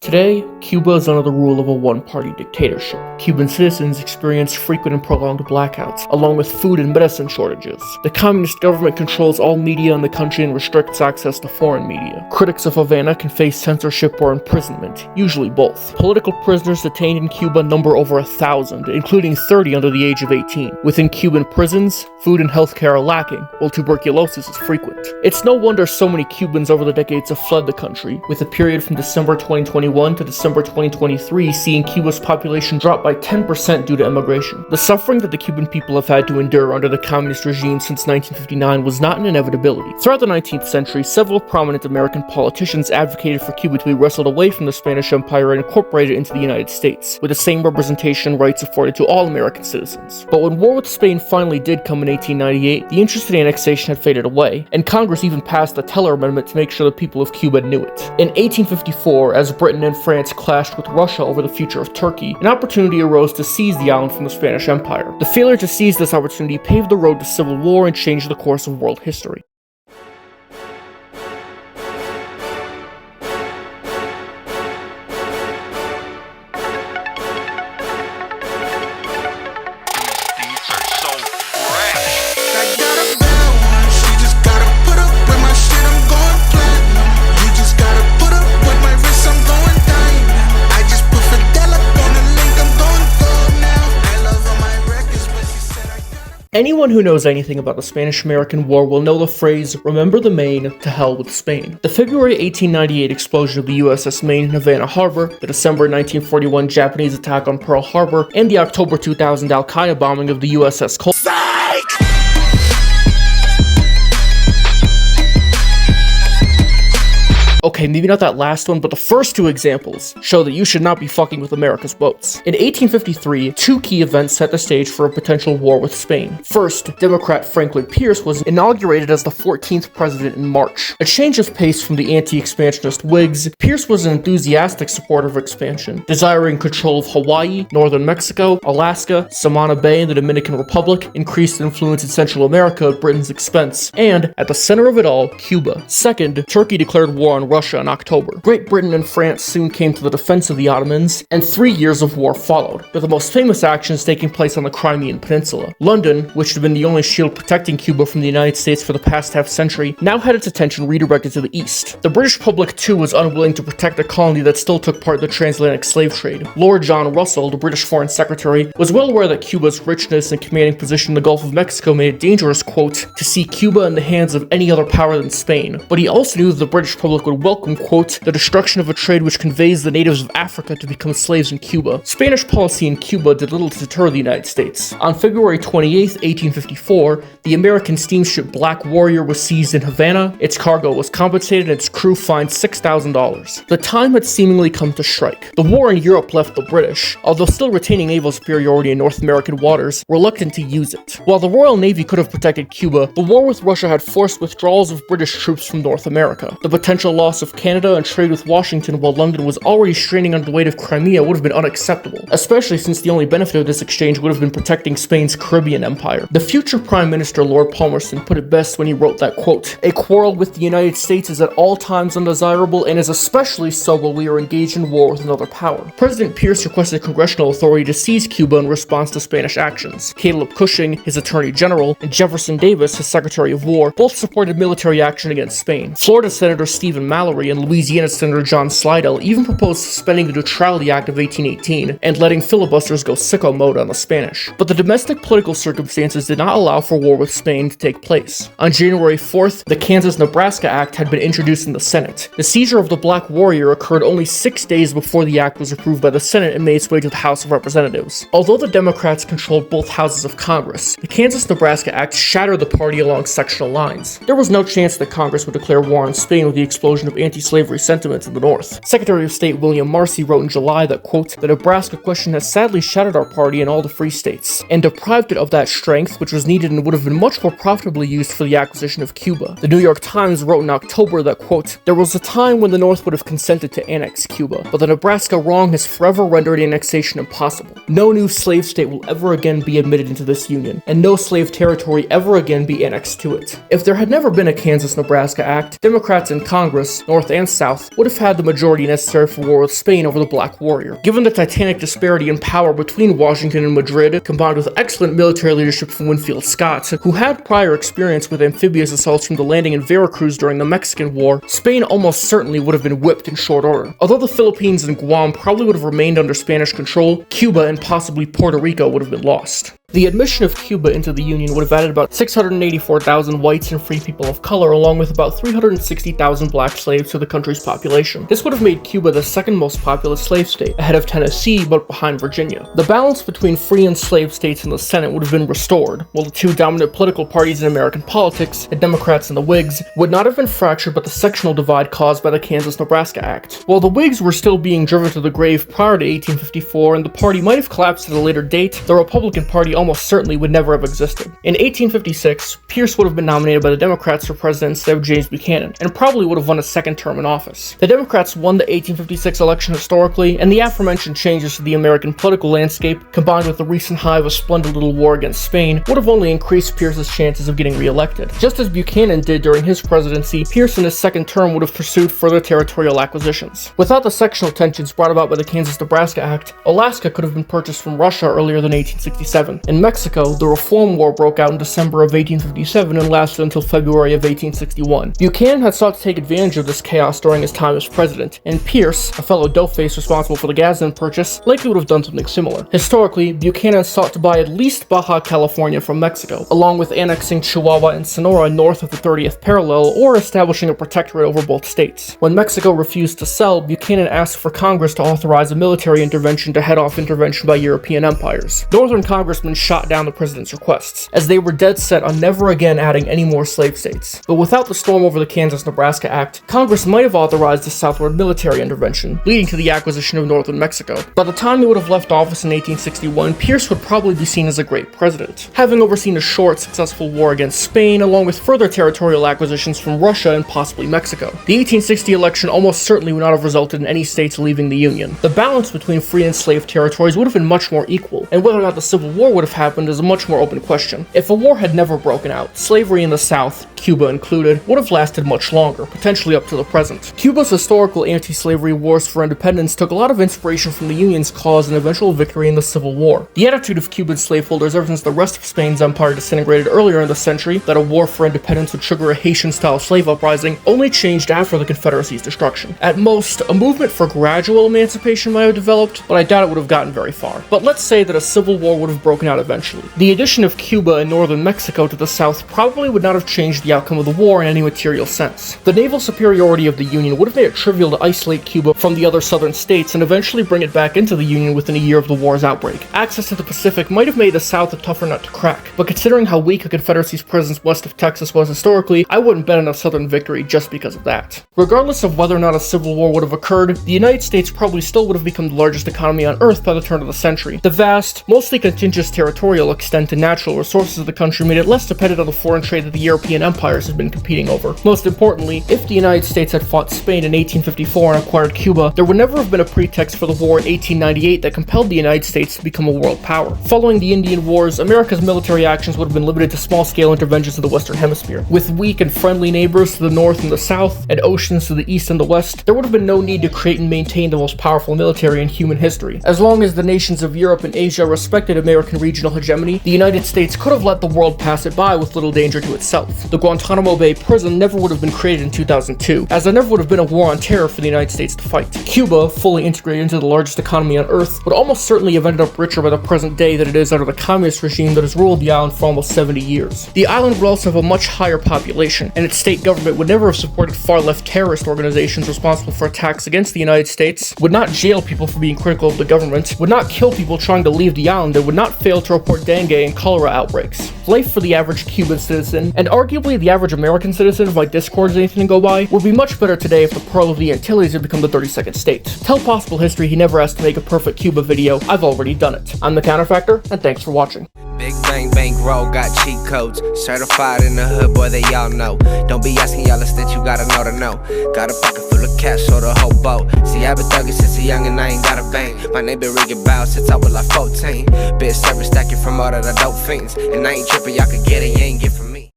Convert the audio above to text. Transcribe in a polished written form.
Today, Cuba is under the rule of a one-party dictatorship. Cuban citizens experience frequent and prolonged blackouts, along with food and medicine shortages. The communist government controls all media in the country and restricts access to foreign media. Critics of Havana can face censorship or imprisonment, usually both. Political prisoners detained in Cuba number over 1,000, including 30 under the age of 18. Within Cuban prisons, food and healthcare are lacking, while tuberculosis is frequent. It's no wonder so many Cubans over the decades have fled the country, with the period from December 2021 to December 2023 seeing Cuba's population drop by 10% due to immigration. The suffering that the Cuban people have had to endure under the communist regime since 1959 was not an inevitability. Throughout the 19th century, several prominent American politicians advocated for Cuba to be wrestled away from the Spanish Empire and incorporated into the United States, with the same representation and rights afforded to all American citizens. But when war with Spain finally did come in 1898, the interest in annexation had faded away, and Congress even passed the Teller Amendment to make sure the people of Cuba knew it. In 1854, as Britain and France clashed with Russia over the future of Turkey, an opportunity arose to seize the island from the Spanish Empire. The failure to seize this opportunity paved the road to civil war and changed the course of world history. Anyone who knows anything about the Spanish-American War will know the phrase, "Remember the Maine, to hell with Spain." The February 1898 explosion of the USS Maine in Havana Harbor, the December 1941 Japanese attack on Pearl Harbor, and the October 2000 Al-Qaeda bombing of the USS Cole. Okay, maybe not that last one, but the first two examples show that you should not be fucking with America's boats. In 1853, two key events set the stage for a potential war with Spain. First, Democrat Franklin Pierce was inaugurated as the 14th president in March. A change of pace from the anti-expansionist Whigs, Pierce was an enthusiastic supporter of expansion, desiring control of Hawaii, northern Mexico, Alaska, Samana Bay, and the Dominican Republic, increased influence in Central America at Britain's expense, and, at the center of it all, Cuba. Second, Turkey declared war on Russia in October. Great Britain and France soon came to the defense of the Ottomans, and 3 years of war followed, with the most famous actions taking place on the Crimean Peninsula. London, which had been the only shield protecting Cuba from the United States for the past half-century, now had its attention redirected to the east. The British public, too, was unwilling to protect a colony that still took part in the transatlantic slave trade. Lord John Russell, the British Foreign Secretary, was well aware that Cuba's richness and commanding position in the Gulf of Mexico made it dangerous, quote, to see Cuba in the hands of any other power than Spain. But he also knew that the British public would welcome, quote, the destruction of a trade which conveys the natives of Africa to become slaves in Cuba. Spanish policy in Cuba did little to deter the United States. On February 28, 1854, the American steamship Black Warrior was seized in Havana, its cargo was compensated, and its crew fined $6,000. The time had seemingly come to strike. The war in Europe left the British, although still retaining naval superiority in North American waters, reluctant to use it. While the Royal Navy could have protected Cuba, the war with Russia had forced withdrawals of British troops from North America. The potential loss of Canada and trade with Washington while London was already straining under the weight of Crimea would have been unacceptable, especially since the only benefit of this exchange would have been protecting Spain's Caribbean empire. The future Prime Minister Lord Palmerston put it best when he wrote that, quote, a quarrel with the United States is at all times undesirable and is especially so while we are engaged in war with another power. President Pierce requested congressional authority to seize Cuba in response to Spanish actions. Caleb Cushing, his Attorney General, and Jefferson Davis, his Secretary of War, both supported military action against Spain. Florida Senator Stephen Mallory and Louisiana Senator John Slidell even proposed suspending the Neutrality Act of 1818 and letting filibusters go sicko mode on the Spanish. But the domestic political circumstances did not allow for war with Spain to take place. On January 4th, the Kansas-Nebraska Act had been introduced in the Senate. The seizure of the Black Warrior occurred only 6 days before the act was approved by the Senate and made its way to the House of Representatives. Although the Democrats controlled both houses of Congress, the Kansas-Nebraska Act shattered the party along sectional lines. There was no chance that Congress would declare war on Spain with the explosion of anti-slavery sentiments in the North. Secretary of State William Marcy wrote in July that, quote, the Nebraska question has sadly shattered our party in all the free states, and deprived it of that strength which was needed and would have been much more profitably used for the acquisition of Cuba. The New York Times wrote in October that, quote, there was a time when the North would have consented to annex Cuba, but the Nebraska wrong has forever rendered annexation impossible. No new slave state will ever again be admitted into this union, and no slave territory ever again be annexed to it. If there had never been a Kansas-Nebraska Act, Democrats in Congress, North and South, would have had the majority necessary for war with Spain over the Black Warrior. Given the titanic disparity in power between Washington and Madrid, combined with excellent military leadership from Winfield Scott, who had prior experience with amphibious assaults from the landing in Veracruz during the Mexican War, Spain almost certainly would have been whipped in short order. Although the Philippines and Guam probably would have remained under Spanish control, Cuba and possibly Puerto Rico would have been lost. The admission of Cuba into the Union would have added about 684,000 whites and free people of color, along with about 360,000 black slaves to the country's population. This would have made Cuba the second most populous slave state, ahead of Tennessee but behind Virginia. The balance between free and slave states in the Senate would have been restored, while the two dominant political parties in American politics, the Democrats and the Whigs, would not have been fractured but the sectional divide caused by the Kansas-Nebraska Act. While the Whigs were still being driven to the grave prior to 1854 and the party might have collapsed at a later date, the Republican Party almost certainly would never have existed. In 1856, Pierce would have been nominated by the Democrats for president instead of James Buchanan, and probably would have won a second term in office. The Democrats won the 1856 election historically, and the aforementioned changes to the American political landscape, combined with the recent high of a splendid little war against Spain, would have only increased Pierce's chances of getting re-elected. Just as Buchanan did during his presidency, Pierce in his second term would have pursued further territorial acquisitions. Without the sectional tensions brought about by the Kansas-Nebraska Act, Alaska could have been purchased from Russia earlier than 1867. In Mexico, the Reform War broke out in December of 1857 and lasted until February of 1861. Buchanan had sought to take advantage of this chaos during his time as president, and Pierce, a fellow dope-face responsible for the Gadsden Purchase, likely would have done something similar. Historically, Buchanan sought to buy at least Baja California from Mexico, along with annexing Chihuahua and Sonora north of the 30th parallel or establishing a protectorate over both states. When Mexico refused to sell, Buchanan asked for Congress to authorize a military intervention to head off intervention by European empires. Northern congressmen shot down the president's requests, as they were dead set on never again adding any more slave states. But without the storm over the Kansas-Nebraska Act, Congress might have authorized a southward military intervention, leading to the acquisition of northern Mexico. By the time he would have left office in 1861, Pierce would probably be seen as a great president, having overseen a short, successful war against Spain, along with further territorial acquisitions from Russia and possibly Mexico. The 1860 election almost certainly would not have resulted in any states leaving the Union. The balance between free and slave territories would have been much more equal, and whether or not the Civil War would have happened is a much more open question. If a war had never broken out, slavery in the South, Cuba included, would have lasted much longer, potentially up to the present. Cuba's historical anti-slavery wars for independence took a lot of inspiration from the Union's cause and eventual victory in the Civil War. The attitude of Cuban slaveholders ever since the rest of Spain's empire disintegrated earlier in the century, that a war for independence would trigger a Haitian-style slave uprising, only changed after the Confederacy's destruction. At most, a movement for gradual emancipation might have developed, but I doubt it would have gotten very far. But let's say that a civil war would have broken out eventually. The addition of Cuba and northern Mexico to the south probably would not have changed the outcome of the war in any material sense. The naval superiority of the Union would have made it trivial to isolate Cuba from the other southern states and eventually bring it back into the Union within a year of the war's outbreak. Access to the Pacific might have made the South a tougher nut to crack, but considering how weak a Confederacy's presence west of Texas was historically, I wouldn't bet on a southern victory just because of that. Regardless of whether or not a civil war would have occurred, the United States probably still would have become the largest economy on Earth by the turn of the century. The vast, mostly contiguous territorial extent and natural resources of the country made it less dependent on the foreign trade that the European empires had been competing over. Most importantly, if the United States had fought Spain in 1854 and acquired Cuba, there would never have been a pretext for the war in 1898 that compelled the United States to become a world power. Following the Indian Wars, America's military actions would have been limited to small-scale interventions in the Western Hemisphere. With weak and friendly neighbors to the north and the south, and oceans to the east and the west, there would have been no need to create and maintain the most powerful military in human history. As long as the nations of Europe and Asia respected American regional hegemony, the United States could have let the world pass it by with little danger to itself. The Guantanamo Bay prison never would have been created in 2002, as there never would have been a war on terror for the United States to fight. Cuba, fully integrated into the largest economy on Earth, would almost certainly have ended up richer by the present day than it is under the communist regime that has ruled the island for almost 70 years. The island would also have a much higher population, and its state government would never have supported far-left terrorist organizations responsible for attacks against the United States, would not jail people for being critical of the government, would not kill people trying to leave the island, and would not fail to report dengue and cholera outbreaks. Life for the average Cuban citizen, and arguably the average American citizen if my Discord is anything to go by, would be much better today if the Pearl of the Antilles had become the 32nd state. Tell Possible History he never has to make a perfect Cuba video, I've already done it. I'm the Counterfactor, and thanks for watching. Big bang bang roll, got cheat codes. Certified in the hood, boy, they all know. Don't be asking y'all that you gotta know to know. Got a pocket full of cash, so the whole boat. See, I've been thugging since a young and I ain't got a bang. My name been ringing bells since I was like 14. Been service stacking from all of the dope fiends. And I ain't tripping, y'all can get it, you ain't get